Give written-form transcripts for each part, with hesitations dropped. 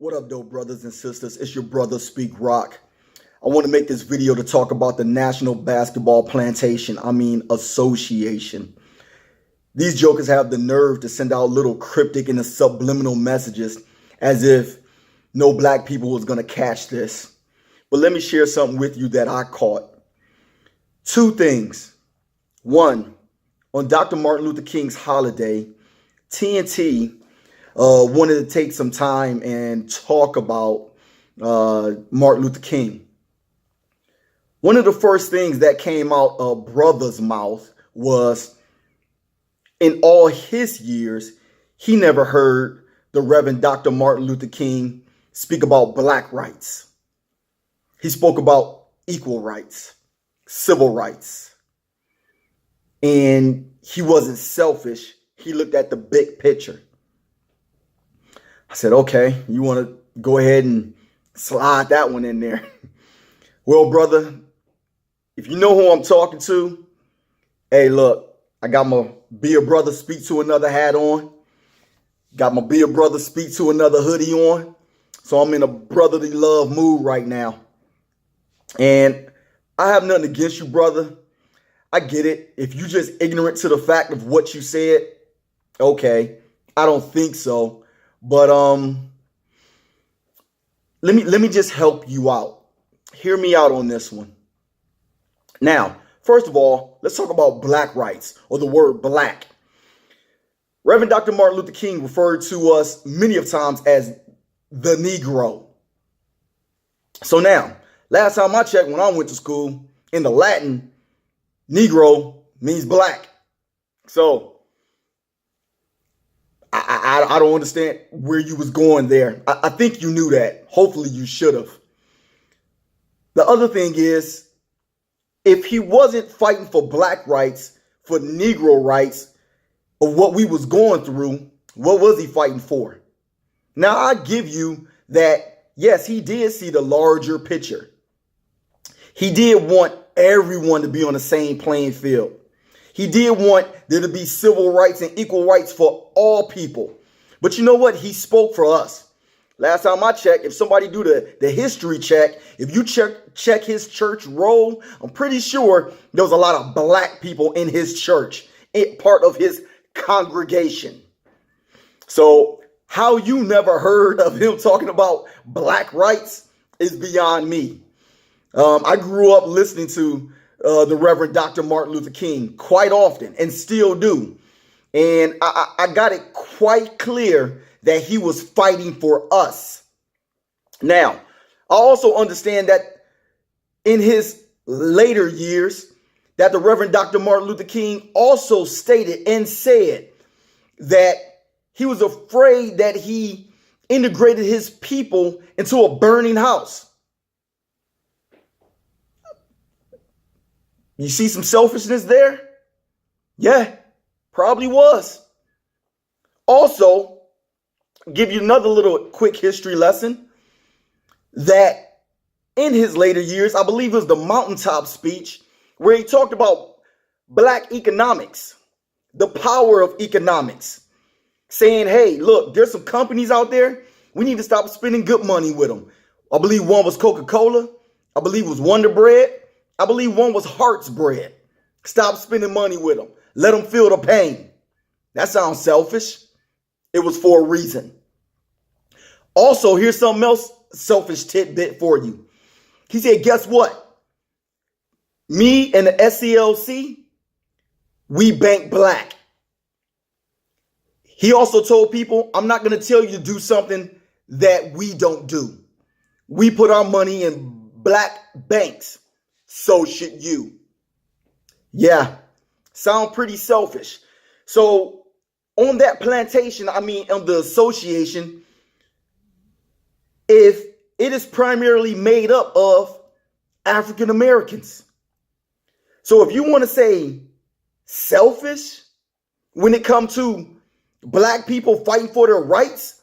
What up, though, brothers and sisters? It's your brother, SPEAKROC. I want to make this video to talk about the National Basketball Association. These jokers have the nerve to send out little cryptic and subliminal messages as if no black people was going to catch this. But let me share something with you that I caught. Two things. One, on Dr. Martin Luther King's holiday, TNT wanted to take some time and talk about Martin Luther King. One of the first things that came out of brother's mouth was, in all his years, he never heard the Reverend Dr. Martin Luther King speak about black rights. He spoke about equal rights, civil rights. And he wasn't selfish. He looked at the big picture. I said, okay, you want to go ahead and slide that one in there. Well, brother, if you know who I'm talking to, hey, look, I got my Be a Brother Speak to Another hat on. Got my Be a Brother Speak to Another hoodie on. So I'm in a brotherly love mood right now. And I have nothing against you, brother. I get it. If you're just ignorant to the fact of what you said, okay, I don't think so. But let me just help you out. Hear me out on this one. Now, first of all, let's talk about black rights, or the word black. Reverend Dr. Martin Luther King referred to us many of times as the Negro. So now, last time I checked when I went to school, in the Latin, Negro means black. So I don't understand where you was going there. I think you knew that. Hopefully you should have. The other thing is, if he wasn't fighting for black rights, for Negro rights, of what we was going through, what was he fighting for? Now, I give you that, yes, he did see the larger picture. He did want everyone to be on the same playing field. He did want there to be civil rights and equal rights for all people. But you know what? He spoke for us. Last time I checked, if somebody do the history check, if you check his church roll, I'm pretty sure there was a lot of black people in his church, part of his congregation. So how you never heard of him talking about black rights is beyond me. I grew up listening to the Reverend Dr. Martin Luther King quite often, and still do. And I got it quite clear that he was fighting for us. Now, I also understand that in his later years, that the Reverend Dr. Martin Luther King also stated and said that he was afraid that he integrated his people into a burning house. You see some selfishness there? Yeah, probably was. Also, give you another little quick history lesson, that in his later years, I believe it was the mountaintop speech, where he talked about black economics, the power of economics, saying, hey, look, there's some companies out there, we need to stop spending good money with them. I believe one was Coca-Cola. I believe it was Wonder Bread. I believe one was Heart's Bread. Stop spending money with them. Let them feel the pain. That sounds selfish. It was for a reason. Also, here's something else, selfish tidbit for you. He said, guess what? Me and the SCLC, we bank black. He also told people, I'm not going to tell you to do something that we don't do. We put our money in black banks. So should you. Yeah, sound pretty selfish. So on that plantation, on the association, if it is primarily made up of African Americans. So if you want to say selfish when it comes to black people fighting for their rights,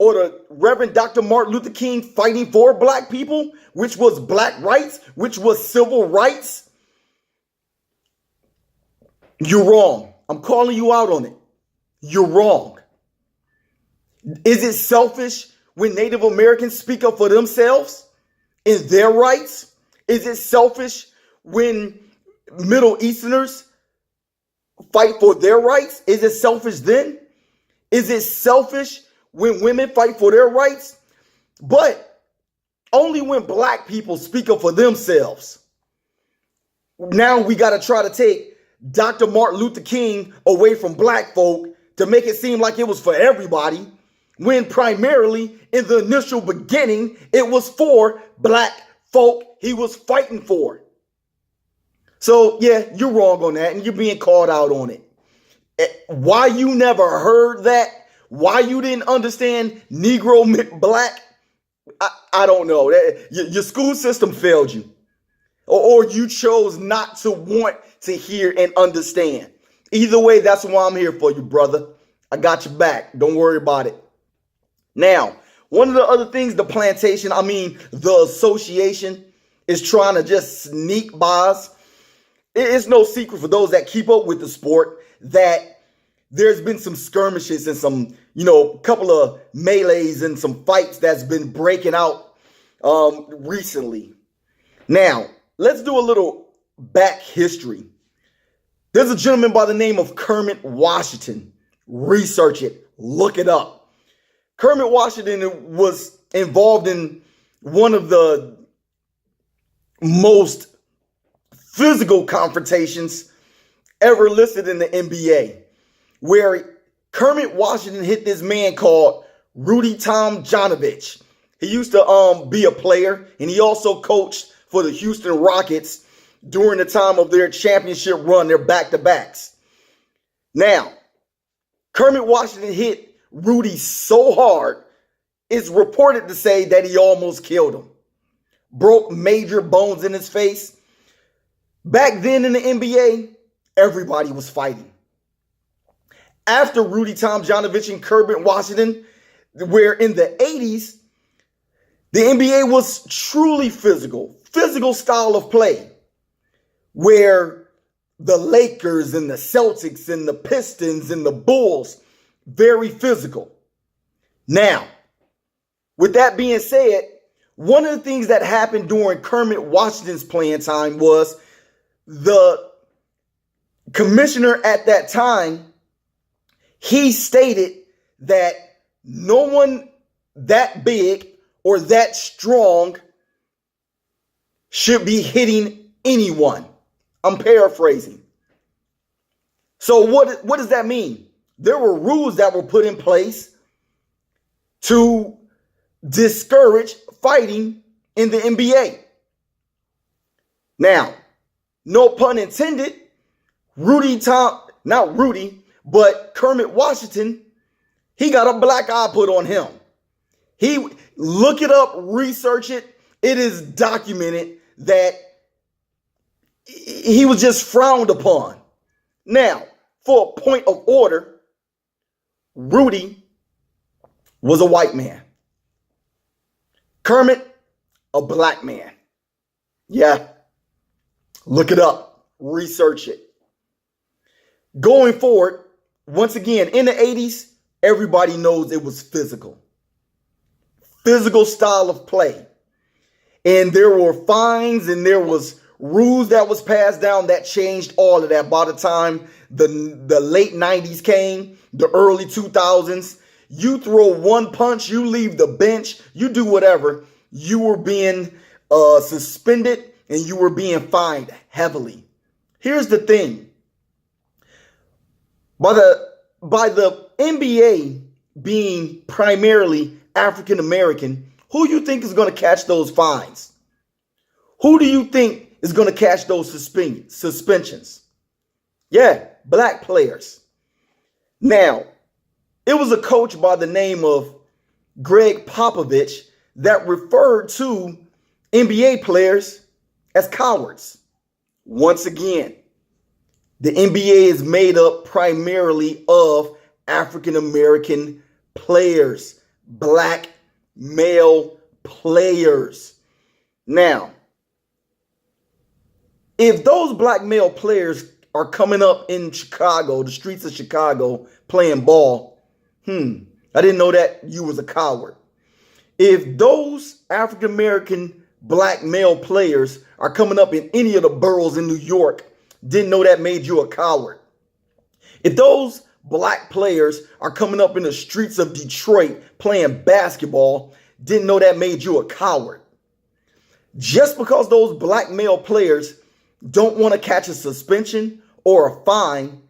or the Reverend Dr. Martin Luther King fighting for black people, which was black rights, which was civil rights, you're wrong. I'm calling you out on it. You're wrong. Is it selfish when Native Americans speak up for themselves and their rights? Is it selfish when Middle Easterners fight for their rights? Is it selfish then? Is it selfish when women fight for their rights? But only when black people speak up for themselves. Now we got to try to take Dr. Martin Luther King away from black folk to make it seem like it was for everybody, when primarily in the initial beginning, it was for black folk he was fighting for. So yeah, you're wrong on that, and you're being called out on it. Why you never heard that? Why you didn't understand Negro black? I don't know. Your school system failed you. Or you chose not to want to hear and understand. Either way, that's why I'm here for you, brother. I got your back. Don't worry about it. Now, one of the other things the association is trying to just sneak by us. It's no secret for those that keep up with the sport that there's been some skirmishes and some, couple of melees and some fights that's been breaking out recently. Now, let's do a little back history. There's a gentleman by the name of Kermit Washington. Research it. Look it up. Kermit Washington was involved in one of the most physical confrontations ever listed in the NBA, where Kermit Washington hit this man called Rudy Tomjanovich. He used to be a player, and he also coached for the Houston Rockets during the time of their championship run, their back-to-backs. Now, Kermit Washington hit Rudy so hard, it's reported to say that he almost killed him. Broke major bones in his face. Back then in the NBA, everybody was fighting. After Rudy Tomjanovich and Kermit Washington, where in the 80s, the NBA was truly physical style of play, where the Lakers and the Celtics and the Pistons and the Bulls, very physical. Now, with that being said, one of the things that happened during Kermit Washington's playing time was the commissioner at that time, he stated that no one that big or that strong should be hitting anyone. I'm paraphrasing. So what does that mean? There were rules that were put in place to discourage fighting in the NBA. Now, no pun intended, Kermit Washington, he got a black eye put on him. Look it up, research it. It is documented that he was just frowned upon. Now, for a point of order, Rudy was a white man. Kermit, a black man. Yeah. Look it up. Research it. Going forward, once again, in the 80s, everybody knows it was physical. Physical style of play. And there were fines and there was rules that was passed down that changed all of that. By the time the late 90s came, the early 2000s, you throw one punch, you leave the bench, you do whatever, you were being suspended and you were being fined heavily. Here's the thing. By the NBA being primarily African American, who do you think is going to catch those fines? Who do you think is going to catch those suspensions? Yeah, black players. Now, it was a coach by the name of Greg Popovich that referred to NBA players as cowards. Once again, the NBA is made up primarily of African American players, black male players. Now, if those black male players are coming up in Chicago, the streets of Chicago, playing ball, I didn't know that you was a coward. If those African American black male players are coming up in any of the boroughs in New York, didn't know that made you a coward. If those black players are coming up in the streets of Detroit playing basketball, didn't know that made you a coward. Just because those black male players don't want to catch a suspension or a fine,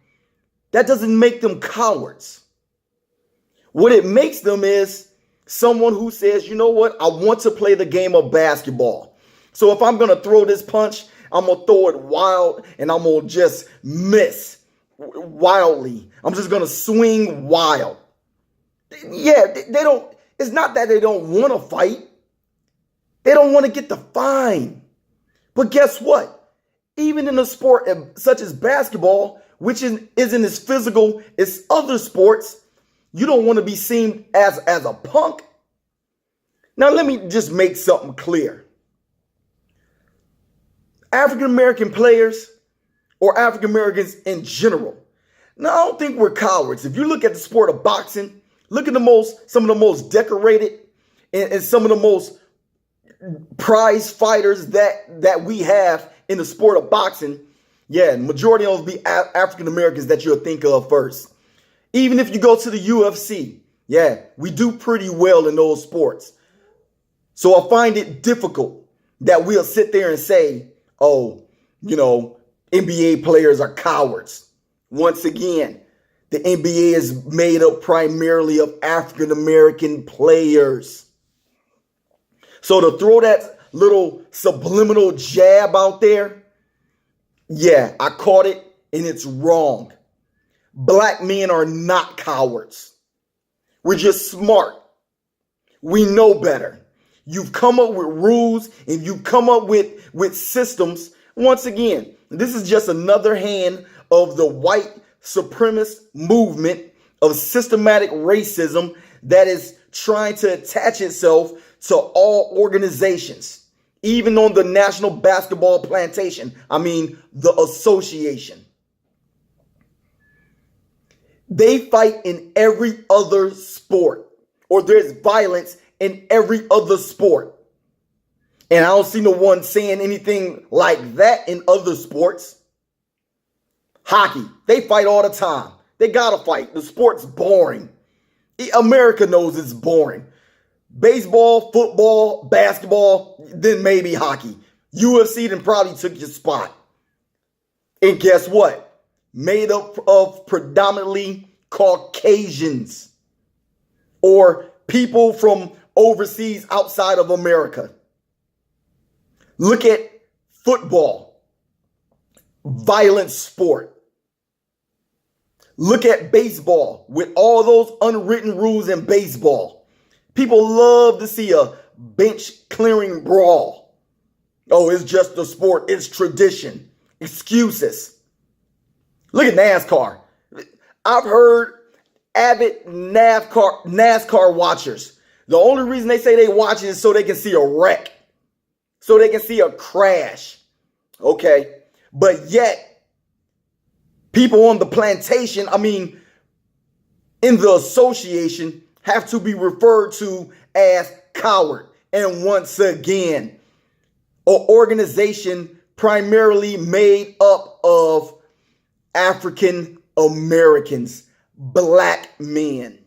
that doesn't make them cowards. What it makes them is someone who says, you know what, I want to play the game of basketball. So if I'm going to throw this punch, I'm going to throw it wild and I'm going to just miss wildly. I'm just going to swing wild. Yeah, they don't, it's not that they don't want to fight. They don't want to get the fine. But guess what? Even in a sport such as basketball, which isn't as physical as other sports, you don't want to be seen as a punk. Now, let me just make something clear. African American players or African Americans in general. Now, I don't think we're cowards. If you look at the sport of boxing, look at some of the most decorated and some of the most prize fighters that we have in the sport of boxing. Yeah, majority of them be African Americans that you'll think of first. Even if you go to the UFC, yeah, we do pretty well in those sports. So I find it difficult that we'll sit there and say, oh, you know, NBA players are cowards. Once again, the NBA is made up primarily of African American players. So to throw that little subliminal jab out there, yeah, I caught it and it's wrong. Black men are not cowards. We're just smart. We know better. You've come up with rules and you've come up with systems. Once again, this is just another hand of the white supremacist movement of systematic racism that is trying to attach itself to all organizations, even on the National Basketball Plantation. I mean, the association. They fight in every other sport, or there's violence in every other sport. And I don't see no one saying anything like that in other sports. Hockey, they fight all the time. They gotta fight. The sport's boring. America knows it's boring. Baseball, football, basketball, then maybe hockey. UFC then probably took your spot. And guess what? Made up of predominantly Caucasians or people from overseas outside of America. Look at football, violent sport. Look at baseball with all those unwritten rules in baseball. People love to see a bench clearing brawl. Oh, it's just the sport. It's tradition. Excuses. Look at NASCAR. I've heard avid NASCAR watchers. The only reason they say they watch it is so they can see a wreck. So they can see a crash. Okay. But yet, people on the plantation, I mean, in the association, have to be referred to as coward. And once again, an organization primarily made up of African Americans, black men.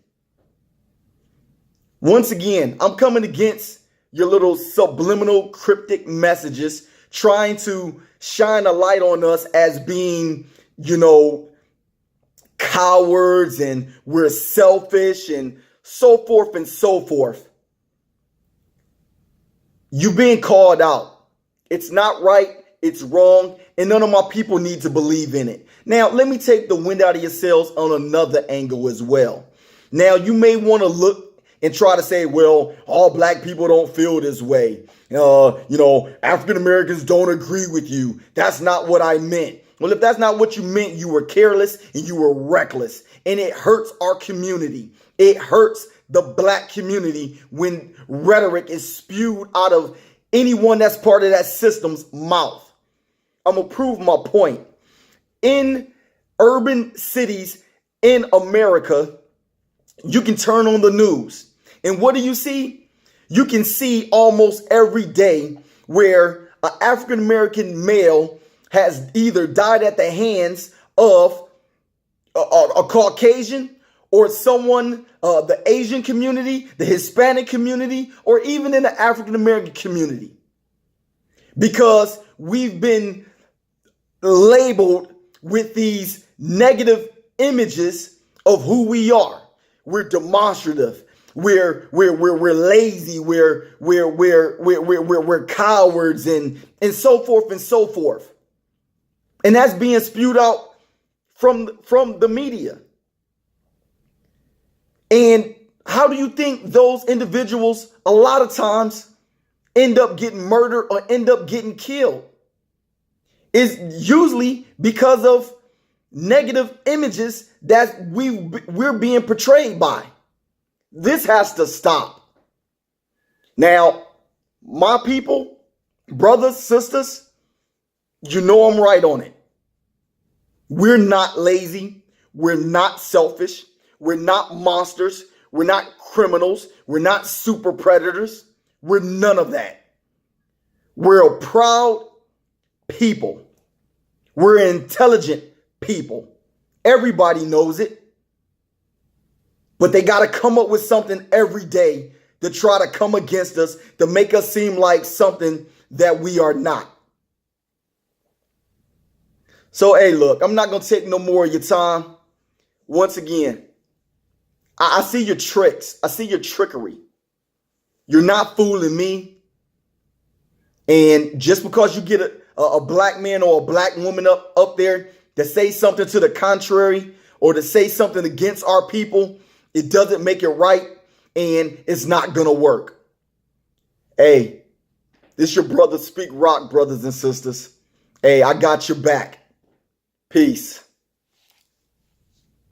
Once again, I'm coming against your little subliminal cryptic messages trying to shine a light on us as being, you know, cowards and we're selfish and so forth and so forth. You being called out. It's not right. It's wrong. And none of my people need to believe in it. Now, let me take the wind out of your sails on another angle as well. Now, you may want to look and try to say, well, all black people don't feel this way. African Americans don't agree with you. That's not what I meant. Well, if that's not what you meant, you were careless and you were reckless. And it hurts our community. It hurts the black community when rhetoric is spewed out of anyone that's part of that system's mouth. I'm going to prove my point. In urban cities in America, you can turn on the news. And what do you see? you can see almost every day where an African American male has either died at the hands of a Caucasian or someone, the Asian community, the Hispanic community, or even in the African American community. Because we've been labeled with these negative images of who we are. We're demonstrative. We're lazy. We're cowards and so forth and so forth. And that's being spewed out from the media. And how do you think those individuals a lot of times end up getting murdered or end up getting killed? It's usually because of negative images that we're being portrayed by. This has to stop. Now, my people, brothers, sisters, you know I'm right on it. We're not lazy. We're not selfish. We're not monsters. We're not criminals. We're not super predators. We're none of that. We're a proud people. We're intelligent people. Everybody knows it. But they got to come up with something every day to try to come against us, to make us seem like something that we are not. So, hey, look, I'm not going to take no more of your time. Once again, I see your tricks. I see your trickery. You're not fooling me. And just because you get a black man or a black woman up there to say something to the contrary or to say something against our people, it doesn't make it right, and it's not going to work. Hey, this your brother SpeakRoc, brothers and sisters. Hey, I got your back. Peace.